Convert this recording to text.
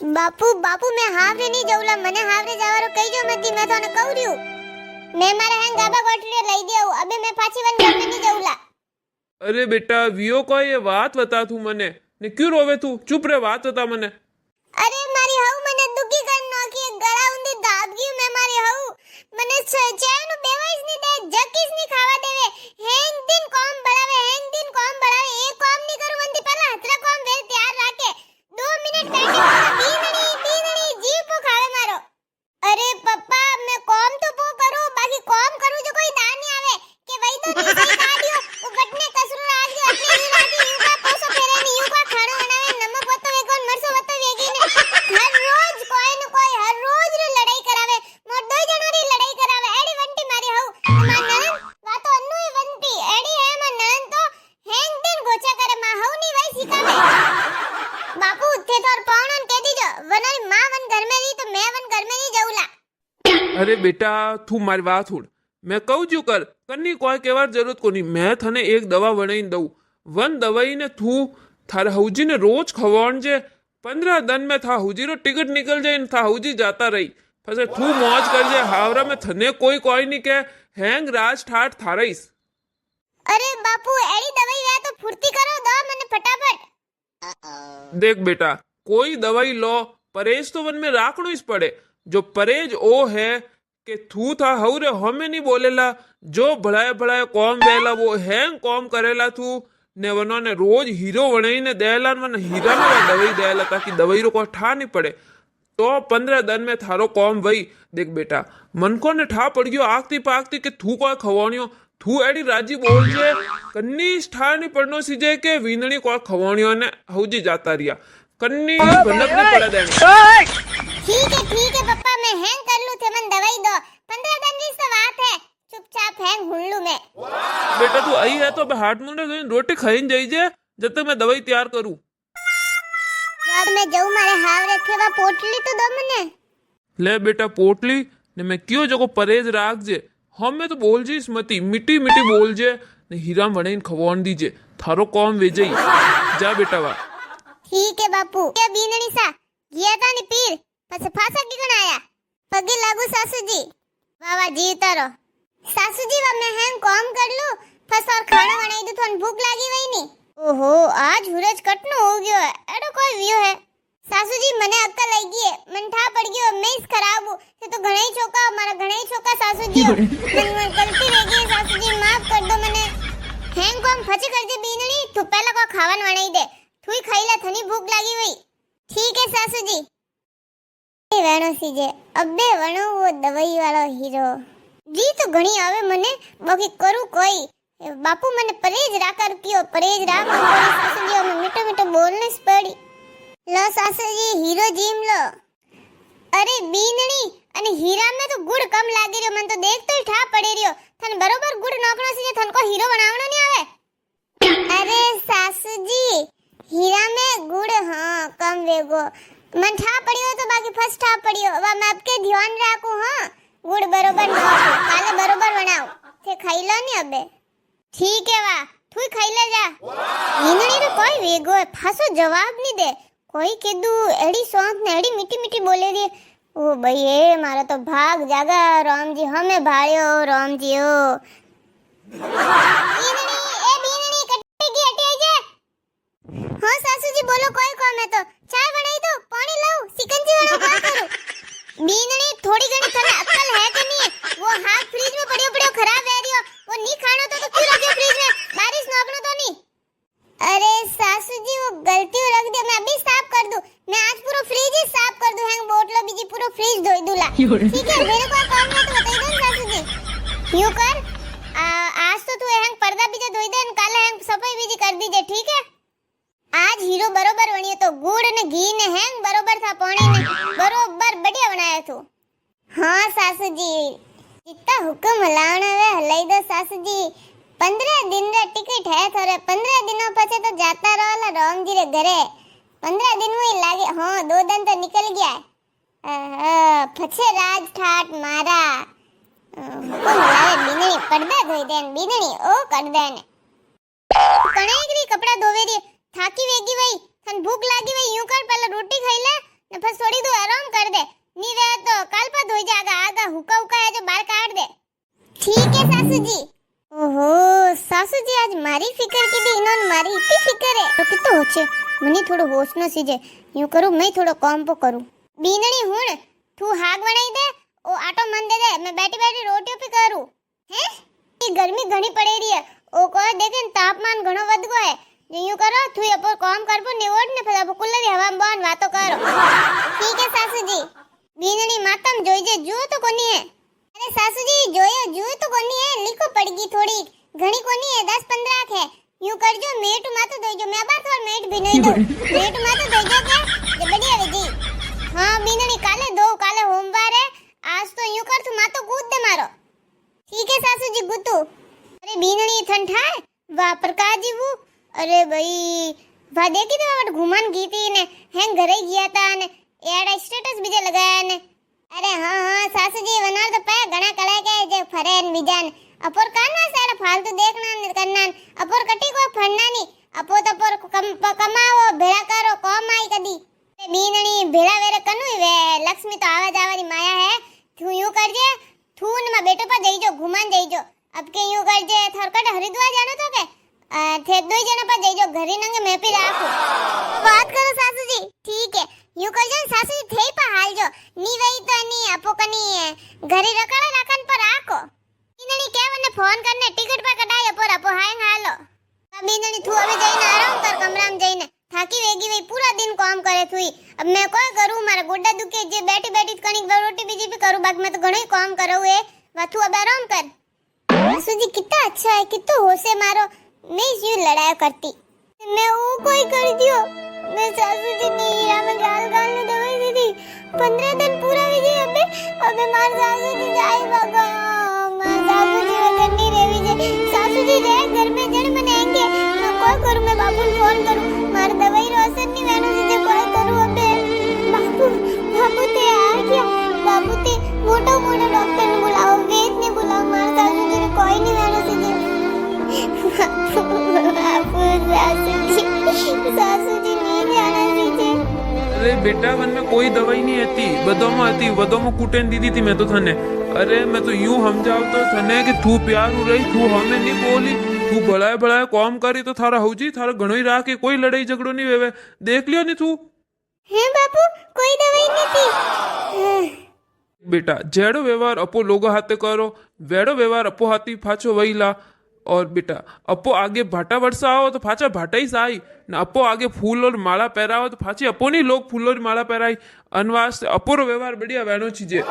બાપુ બાપુ मैं हावरे नहीं जाऊला મને हावरे જવાનો કહીજો મતી मैं તને કહું રહ્યું मैं मारे हैंग गाबा गोटलियो લઈ દેઉ अबे मैं पाछी वन घर में नहीं जाऊला। अरे बेटा वियो को ये बात बता तू मने ने क्यों रोवे तू चुप रे बात बता मने। अरे मारी हऊ मने दुखी कर नोकी गळा उंदी दाब गई मैं मारी हऊ मने चैन बेवाइस नहीं दे जकीस नहीं खावा देवे हैंग दिन कॉम बढ़ावे एक कॉम नहीं करू वंदी पहला हतरा कॉम वेल तैयार राखे 2 मिनट बैठे बीनड़ी जीव को खावे मारो। अरे पप्पा मैं कॉम तो वो करूं बाकी कॉम करूं जो कोई दान नहीं आवे के वही तो नहीं सही काढियो वो गटने कसरू राख दे अपने ही राती यू का पोसो फेरे नहीं यू का खाणो बनावे नमक वतो वेगोन मरसो वतो वेगी ने हर रोज कोई न कोई हर रोज रे लड़ाई करावे मोर दो जणो री लड़ाई करावे एडी वंटी मारी हऊ मां ननन वातो अन्नु ही वंटी एडी है मां ननन तो हैंग दिन गोचा करे मां हऊ नहीं वही सिखावे। बापू थे तोर पावणन कह दीजो वनारी मां वन घर में रही तो मैं वन घर में नहीं जाऊला। अरे बेटा तू मारी बात हुड़ मैं कहूं जू कर कन्नी कोई केवार जरूरत कोनी मैं थने एक दवा बनाई दऊ वन दवाई ने तू थारे हौजी ने रोज खवाण जे 15 दिन में था हौजी रो टिकट निकल जाए था हौजी जाता रही फसे तू मौज कर जे हावरा में थने कोई नहीं के हैंग राज ठाठ थारईस। अरे बापू एड़ी दवाई वे तो फुर्ती करो दो मने फटाफट। देख बेटा कोई दवाई लो परहेज तो वन में राखणो ही पड़े जो परहेज ओ है कि थू था हौरे हमें नहीं बोलेला जो भड़ाए कॉम वेला वो हैंग कॉम करेला थू ने वनो ने रोज हीरो वणाई ने देला मन हीरा में दवाई देला ताकि दवाई रो को ठा नहीं पड़े तो 15 दिन में थारो कॉम वही। देख बेटा मन को ने ठा पड़ गयो आगती पागती के थू को खवाणियो थू एडी राजी बोल जे कन्नी ठा नहीं पड़नो सीजे के वीनणी को खवाणियो ने हौजी जाता रिया कन्नी भनक ने पड़ा देने। ठीक है पप्पा मैं हैंग कर लूं थे मन दवाई दो 15 दिन की तो बात है चुपचाप हैंग हुन लूं मैं। बेटा तू आई है तो हाथ मुंडे धोई रोटी खाईन जाई जे जब तक मैं दवाई तैयार करूं। अब मैं जाऊं मारे हाव रखे वा पोटली तो दो मने। ले बेटा पोटली ने मैं क्यों जको परहेज राख जे हमें तो बोल जी स्मृति मिट्टी बोल जे ने हीरा वणीन खवाण दीजे थारो कॉम वे जई जा बेटा वा। ठीक है बापू क्या बीनणी सा गया था ने पीर पछे फासा की कण आया पगे लागू सासू जी वावा जीता रो सासू जी वा मैं हैंग कॉम कर लूं फस और खाना बनाई दो थन भूख लागी वही नहीं। ओहो आज हुरज कटनो हो गयो है एडो कोई वियो है सासू जी मने अक्कल आई गई है मन ठा पड़ गयो मैं इस खराब हूं से तो घणे ही छोका मारा घणे ही छोका सासू जी मन गलती रह गई सासू जी माफ कर दो मने हैंग कॉम फचे कर दे बीनणी तू पहला को खावन बनाई दे थुई खाईला थनी भूख लागी वही। ठीक है सासू जी वेणो सीजे अबे वणो वो दवाई वालो हीरो जी तो घणी आवे मने बाकी करू कोई बापू मने परहेज राकर कियो परहेज राख सासू जी में मीठो बोलने पड़ी लो सासू जी हीरो जीम लो। अरे बीनणी अने हीरा में तो गुड़ कम लागी रयो मन तो देख तो ही ठा पड़ी रयो थन बरोबर गुड़ नोकणो सीजे थन को हीरो बनावणो नहीं आवे। अरे सासू जी हीरा में गुड़ हां कम वेगो मन ठा पड़ियो तो बाकी फर्स्ट ठा पड़ियो वा मैं आपके ध्यान राखू हां गुड़ बरोबर नाखो काले बरोबर बनाओ थे खाई लो ने अबे। ठीक है वा तू खाई ले जा। हीनणी रे कोई वेगो है फासो जवाब नहीं दे कोई केदू एडी सोंत ने एडी मीठी बोले रे ओ भाई ए मारा तो भाग जागा राम जी हमें भाळ्यो राम जी ओ हीनणी ए बीनणी कटेगी हटे जे। हां सासू जी बोलो कोई काम है तो चाय बनाई दो पानी लाओ सिकंजी वाला क्या करूं। बीनणी थोड़ी घणी तने अक्ल है कि नहीं वो हाथ फ्रिज में पड़ियो खराब है रियो वो नहीं खानो तो क्यों रखियो फ्रिज में बारिश नो अपनो तो नहीं। अरे सासू जी वो गलती हो रख दिया मैं अभी साफ कर दूं मैं आज पूरा फ्रिज ही साफ कर दूं हैंग बोतलो बीजी पूरा फ्रिज धोई दूला। ठीक है मेरे को काम है तो बताई दो सासू जी यूं कर आज तो तू हैंग पर्दा बीजे धोई दे और काले हैंग सफाई बीजी कर दीजे ठीक है। आज हीरो बरोबर बनियो तो गुड़ ने घी ने हैंग बरोबर था पानी ने बरोबर बढ़िया बनाया तू। हां सासू जी जितना हुक्म हलावना वे हलाई दो सासू जी 15 दिन रे टिकट है थोड़े 15 दिनों पछे तो जाता रहला राम जी रे घरे 15 दिन में लागे हां 2 दिन तो निकल गया पछे राज ठाट मारा हुक्म हलावे बीनणी पर्दा धोई देन बीनणी ओ कर देन कणेगरी कपड़ा धोवे दी थाकी वेगी वई थन भूख लागी वई यूं कर पहले रोटी खाई ले ने फिर सासू जी। ओहो सासू जी आज मारी फिकर की दी इन्होंने मारी इतनी फिकर है तो कितो हो छे मनी थोड़ो होश न सीजे यूं करूं मैं थोड़ो काम पो करूं बीनणी हुण तू हाग बनाई दे ओ आटो मन दे दे मैं बैठी बैठी रोटियों पे करूं हैं ये गर्मी घणी पड़ेड़ी है ओ को देखे तापमान घणो वध गयो है यूं करो तू अपर काम करबो निवड ने फिर अब कूलर हवा में बन वातो करो ठीक है सासू जी बीनणी मातम જોઈ જે જુઓ તો કોની હે अरे सासू जी જોયો જુઓ તો કોની હે લીકો પડगी थोड़ी घणी कोनी है 10 15 है यूं करजो मेट मातो देजो मैं बार थोड़ मेट भी नहीं दो मेट मातो देजो के ये बढ़िया विधि हां बीनणी काले दो काले सोमवार है आज तो यूं कर तू मातो कूद दे मारो ठीक है सासू जी गुतू अरे बीनणी ठंडा है वाह प्रकाश जी वो अरे भाई वा देखी तो वट घुमान गई थी ने हैं घरे गया था ने एड़ा स्टेटस बीजे लगाया ने अरे हां हां सासू जी वनार तो पे घणा कळे के जे फरेन बीजान अपर काना सारा फालतू देखना ने करना अपर कटी को फड़ना नी अपो तपर कमाओ भेड़ा करो कम आई कदी ते बीनणी भेड़ा वेरे कनु वे लक्ष्मी तो आवा जावानी माया है तू यूं करजे थून में बेटो पर देजो घुमान देजो अब के यूं करजे थरकट हरिद्वार जानो तो के थे दो जने पर देजो घरी नंगे मैं भी राखू बात करो सासू जी ठीक है यूं करजो सासू जी थे पर हाल जो नी वही तो नी अपो कनी घरी रखड़ा रखन पर राखो बीनणी केवने फोन करने टिकट पर कटाई अपो हाय हालो बीनणी तू अबे जईने आराम कर कमरा में जईने थाकी वेगी वही पूरा दिन काम करे थुई अब मैं कोई करूं मारा गोड्डा दुखे जे बैठी बैठी कणी रोटी बीजी भी करूं बाकी मैं तो घणो काम करूं ए वाथू अब आराम कर सासू जी कितना अच्छा है कितो होशे मारो मैं यूं लड़ाई करती मैं वो कोई कर दियो मैं सासू जी ने हीरा में गाल गाल ने दवाई दी थी 15 दिन पूरा भी गई अबे मार सासू जी जाई बगा मां सासू जी करनी रेवी जे सासू जी रे घर में जण मनाएंगे मैं कोई करूं मैं बाबू को फोन करूं मार दवाई रोशन नहीं वेनो से कोई करूं अबे बाबू ते आ गया बाबू ते मोटा मोटा डॉक्टर ने बुलाओ वेद ने बुलाओ मार सासू जी ने कोई नहीं वेनो से सासू जी नहीं जाना दीजिए अरे बेटा वन में कोई दवाई नहीं आती बदों में आती बदों में कुटेन दी थी मैं तो थने अरे मैं तो यूं समझाव तो थने कि तू प्यार हो रही तू हमें नहीं बोली तू बड़ाए बड़ाए काम करी तो थारा हो जी थारा घणो ही राह के कोई लड़ाई झगड़ो नहीं वेवे देख लियो नहीं तू है बापू कोई दवाई नहीं थी बेटा जेड़ो व्यवहार अपो लोगो हाथे करो वेड़ो व्यवहार अपो हाथी फाचो वही ला और बेटा अपो आगे भाटा वर्षा आओ तो फाचा भाटा ही साई न अपो आगे फूल और माला पहराओ तो फाची अपो नहीं लोग फूल और माला पहराई अनवास अपो रो व्यवहार बढ़िया बहनो चीजे